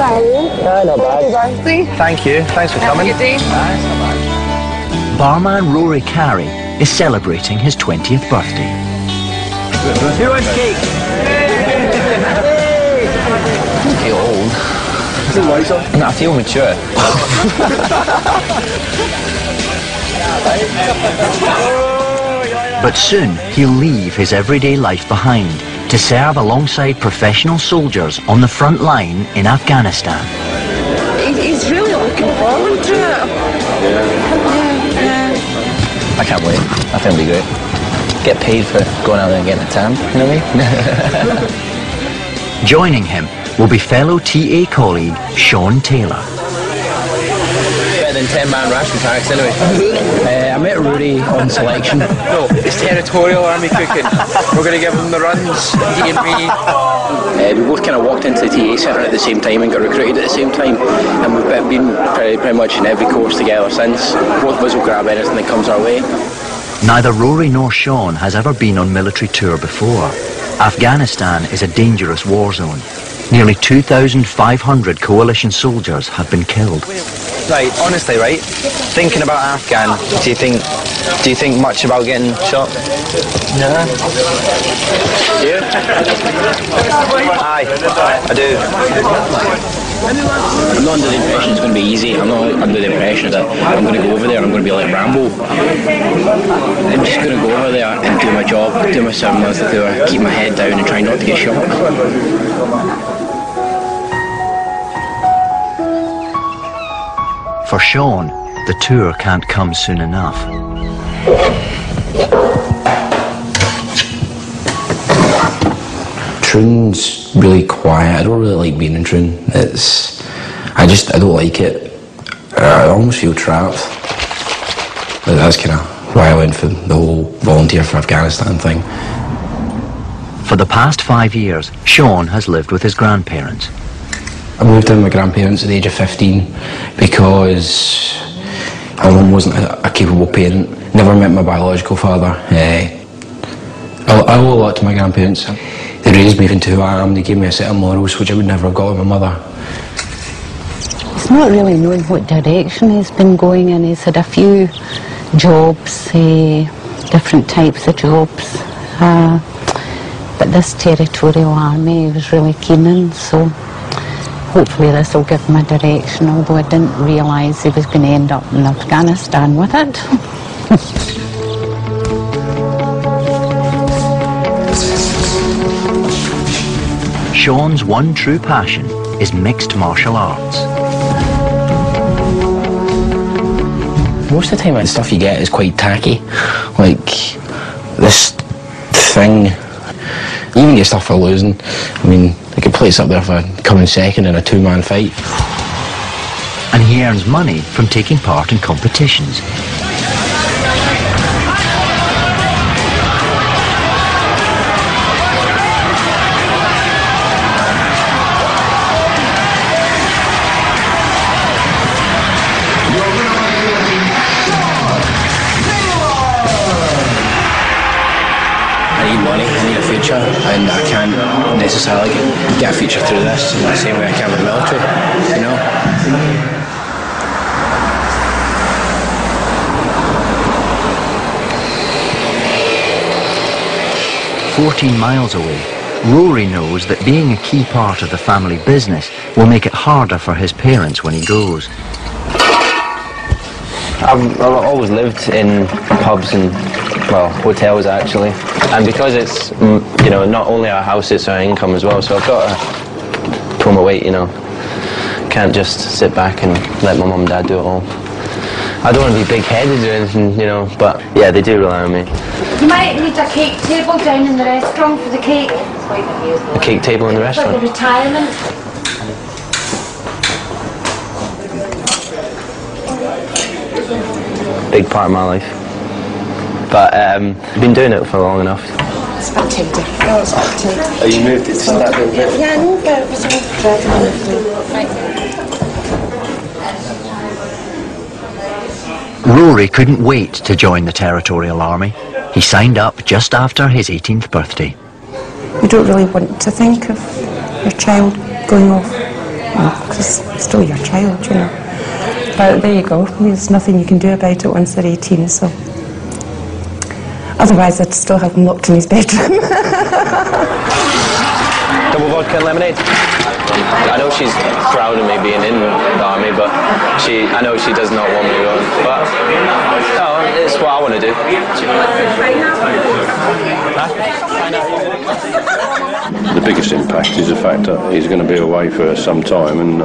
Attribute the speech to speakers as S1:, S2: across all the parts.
S1: Yeah, not bad. Thank you. Thanks for coming.
S2: Have a good day.
S1: Nice, not bad.
S3: Barman Rory Carey is celebrating his 20th birthday.
S1: Who wants cake?
S4: I feel old. No, I feel mature.
S3: But soon he'll leave his everyday life behind to serve alongside professional soldiers on the front line in Afghanistan.
S2: He's really looking forward to it. Yeah.
S4: I can't wait. I think it'll be great. Get paid for going out there and getting a tan, you know what I mean?
S3: Joining him will be fellow TA colleague Sean Taylor.
S4: Better than 10-man ration packs anyway.
S5: I met Rory on selection.
S1: No, it's territorial army cooking. We're going to give them the runs, he and me.
S5: We both kind of walked into the TA centre at the same time and got recruited at the same time, and we've been pretty much in every course together since. Both of us will grab anything that comes our way.
S3: Neither Rory nor Sean has ever been on military tour before. Afghanistan is a dangerous war zone. Nearly 2,500 coalition soldiers have been killed.
S1: Right, honestly, right, thinking about Afghan, do you think much about getting shot?
S5: No.
S1: You? Aye, I do.
S5: I'm not under the impression it's going to be easy. I'm not under the impression that I'm going to go over there and I'm going to be like Rambo. I'm just going to go over there and do my job, do my 7 months of tour, keep my head down and try not to get shot.
S3: For Sean, the tour can't come soon enough.
S5: Troon's really quiet. I don't really like being in Troon. I don't like it. I almost feel trapped. But that's kind of why I went for the whole volunteer for Afghanistan thing.
S3: For the past 5 years, Sean has lived with his grandparents.
S5: I moved in with my grandparents at the age of 15 because my mum wasn't a capable parent. Never met my biological father. I owe a lot to my grandparents. They raised me into who I am. They gave me a set of morals which I would never have got with my mother.
S6: He's not really knowing what direction he's been going in. He's had a few jobs, different types of jobs. But this territorial army he was really keen in, so hopefully this will give him a direction, although I didn't realise he was going to end up in Afghanistan with it.
S3: Sean's one true passion is mixed martial arts.
S5: Most of the time the stuff you get is quite tacky. Like this thing, you even get stuff for losing. I mean, they could place up there for coming second in a 2-man fight.
S3: And he earns money from taking part in competitions.
S5: I need money, I need a future, and I can't necessarily get a future through this in the same way I can with the military, you know?
S3: 14 miles away, Rory knows that being a key part of the family business will make it harder for his parents when he goes.
S4: I've always lived in pubs and, well, hotels actually. And because it's, you know, not only our house, it's our income as well, so I've got to pull my weight, you know. Can't just sit back and let my mum and dad do it all. I don't want to be big-headed or anything, you know, but yeah, they do rely on me.
S7: You might need a cake table down in the restaurant for the cake.
S4: A cake table in the restaurant?
S7: For the retirement.
S4: Big part of my life. But I've been doing it for long enough.
S7: It's a bit tender. No, it's not tender.
S1: Oh, you moved it just that little bit?
S7: Yeah, I know, but it was all bread and everything.
S3: Rory couldn't wait to join the Territorial Army. He signed up just after his 18th birthday.
S8: You don't really want to think of your child going off, because
S2: is still your child, you know. But there you go, there's nothing you can do about it once they're 18, so. Otherwise, I'd still have him locked in his bedroom.
S4: Double vodka and lemonade. I know she's proud of me being in the army, but I know she does not want me going. But no, it's what I want to do.
S8: The biggest impact is the fact that he's going to be away for some time, and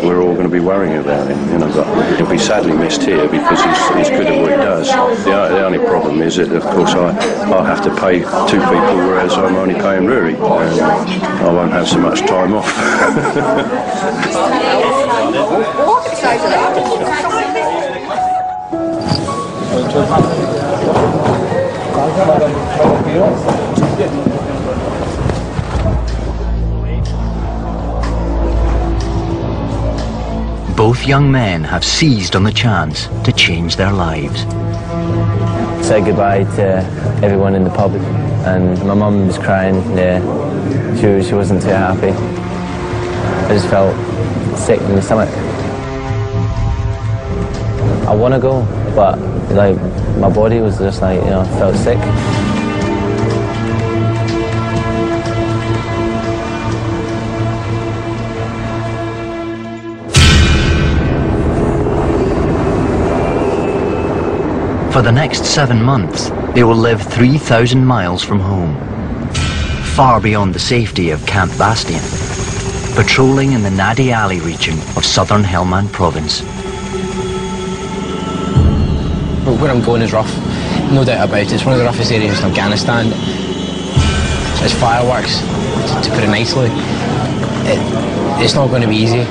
S8: we're all going to be worrying about him. You know, but he'll be sadly missed here because he's good at what he does. The only problem is that, of course, I'll have to pay 2 people, whereas I'm only paying Rory, and I won't have so much time off.
S3: Both young men have seized on the chance to change their lives.
S4: Said goodbye to everyone in the pub, and my mum was crying. Yeah, she wasn't too happy. I just felt sick in the stomach. I want to go, but like my body was just like, you know, felt sick.
S3: For the next 7 months, they will live 3,000 miles from home, far beyond the safety of Camp Bastion, patrolling in the Nadi Ali region of southern Helmand province.
S5: Where I'm going is rough, no doubt about it. It's one of the roughest areas in Afghanistan. It's fireworks, to put it nicely. It's not going to be easy.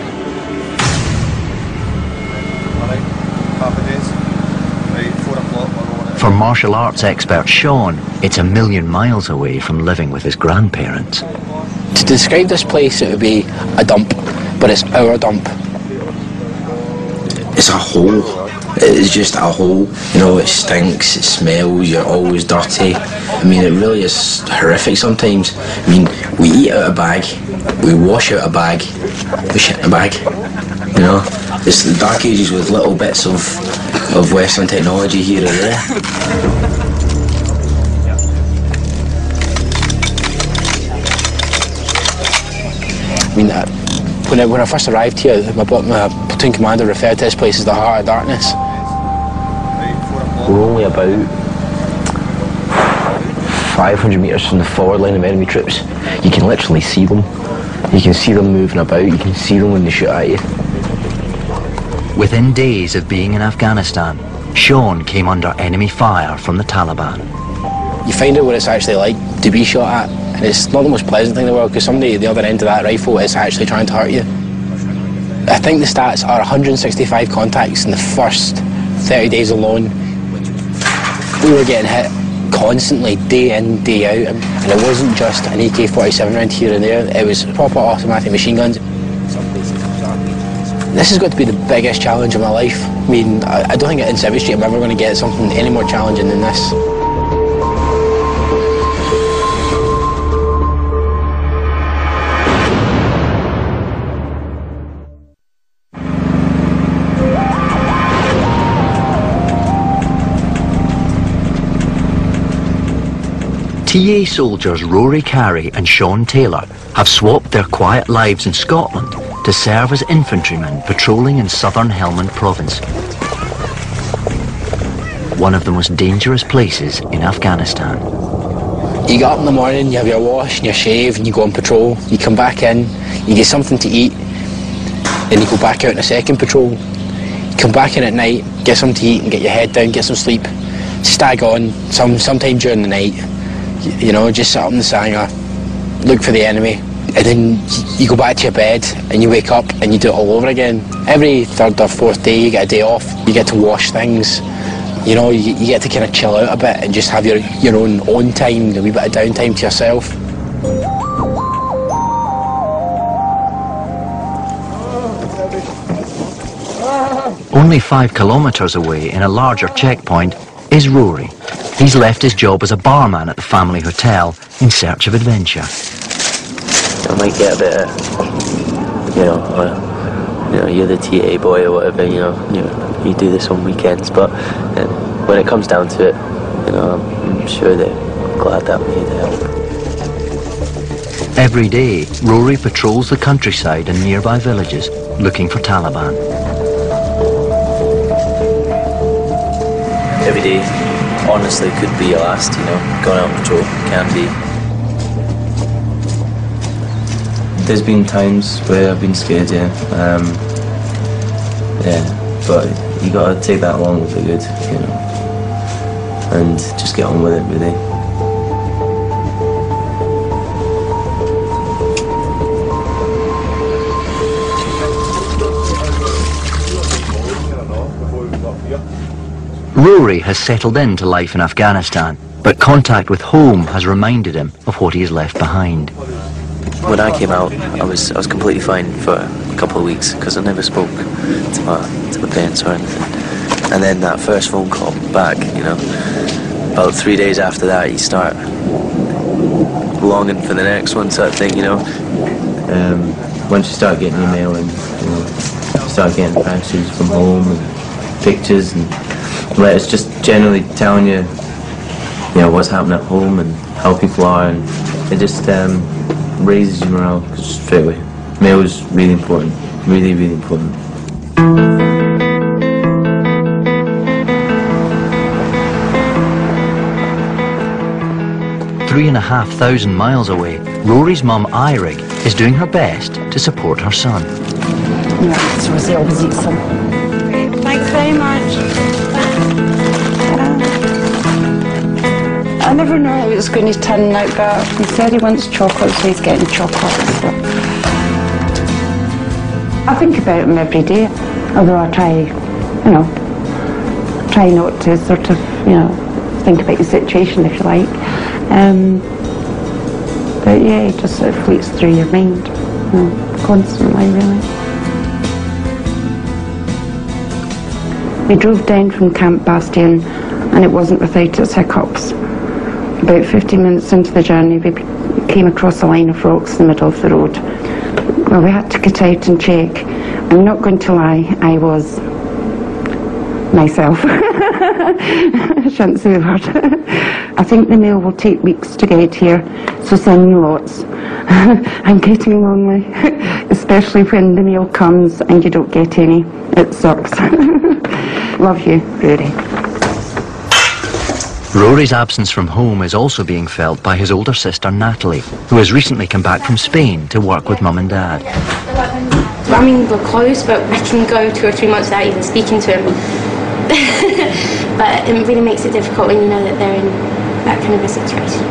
S3: For martial arts expert Sean, it's a million miles away from living with his grandparents.
S5: To describe this place, it would be a dump, but it's our dump. It's a hole. It's just a hole. You know, it stinks, it smells, you're always dirty. I mean, it really is horrific sometimes. I mean, we eat out a bag, we wash out a bag, we shit in a bag. You know, it's the dark ages with little bits of Western technology here and there. I mean, when I first arrived here, my platoon commander referred to this place as the heart of darkness.
S4: We're only about 500 metres from the forward line of enemy troops. You can literally see them. You can see them moving about, you can see them when they shoot at you.
S3: Within days of being in Afghanistan, Sean came under enemy fire from the Taliban.
S5: You find out what it's actually like to be shot at, and it's not the most pleasant thing in the world because somebody at the other end of that rifle is actually trying to hurt you. I think the stats are 165 contacts in the first 30 days alone. We were getting hit constantly, day in, day out, and it wasn't just an AK-47 round here and there, it was proper automatic machine guns. This has got to be the biggest challenge of my life. I mean, I don't think in Civic Street I'm ever going to get something any more challenging than this.
S3: TA soldiers Rory Carey and Sean Taylor have swapped their quiet lives in Scotland to serve as infantrymen patrolling in southern Helmand province, one of the most dangerous places in Afghanistan.
S5: You get up in the morning, you have your wash and your shave and you go on patrol. You come back in, you get something to eat, then you go back out on a second patrol. You come back in at night, get something to eat and get your head down, get some sleep. Stag on, sometime during the night. You know, just sit up in the sanger, look for the enemy, and then you go back to your bed and you wake up and you do it all over again. Every third or fourth day you get a day off, you get to wash things, you know, you get to kind of chill out a bit and just have your own time, a wee bit of downtime to yourself.
S3: Only 5 kilometres away in a larger checkpoint is Rory. He's left his job as a barman at the family hotel in search of adventure.
S4: I might get a bit of, you know,
S9: you're the TA boy or whatever, you do this on weekends, but when it comes down to it, I'm sure they're glad that I'm here to help.
S3: Every day, Rory patrols the countryside and nearby villages looking for Taliban.
S9: Every day, honestly, could be your last, going out on patrol, can be. There's been times where I've been scared, yeah, but you gotta take that along with the good, and just get on with it, really.
S3: Rory has settled into life in Afghanistan, but contact with home has reminded him of what he has left behind.
S9: When I came out, I was completely fine for a couple of weeks because I never spoke to my parents or anything. And then that first phone call back, about 3 days after that, you start longing for the next one, sort of thing,
S4: Once you start getting your mail and you start getting packages from home and pictures and letters, just generally telling you, what's happening at home and how people are, and it just raises your morale straight away. Mail is really important, really, really important.
S3: 3,500 miles away, Rory's mum, Eirig, is doing her best to support her son.
S2: Yeah, so Rosie always eats some. Thanks very much. I never know how it's going to turn out, but he said he wants chocolate, so he's getting chocolate. So. I think about him every day, although I try not to sort of, think about the situation, if you like. But yeah, it just sort of fleets through your mind, constantly, really. We drove down from Camp Bastion, and it wasn't without its hiccups. About 15 minutes into the journey, we came across a line of rocks in the middle of the road. Well, we had to get out and check. I'm not going to lie, I was myself. I shouldn't say the word. I think the mail will take weeks to get here, so send me lots. I'm getting lonely, especially when the mail comes and you don't get any. It sucks. Love you, Rory.
S3: Rory's absence from home is also being felt by his older sister Natalie, who has recently come back from Spain to work with Mum and Dad.
S7: I mean, we're close, but we can go 2 or 3 months without even speaking to him. But it really makes it difficult when you know that they're in that kind of a situation.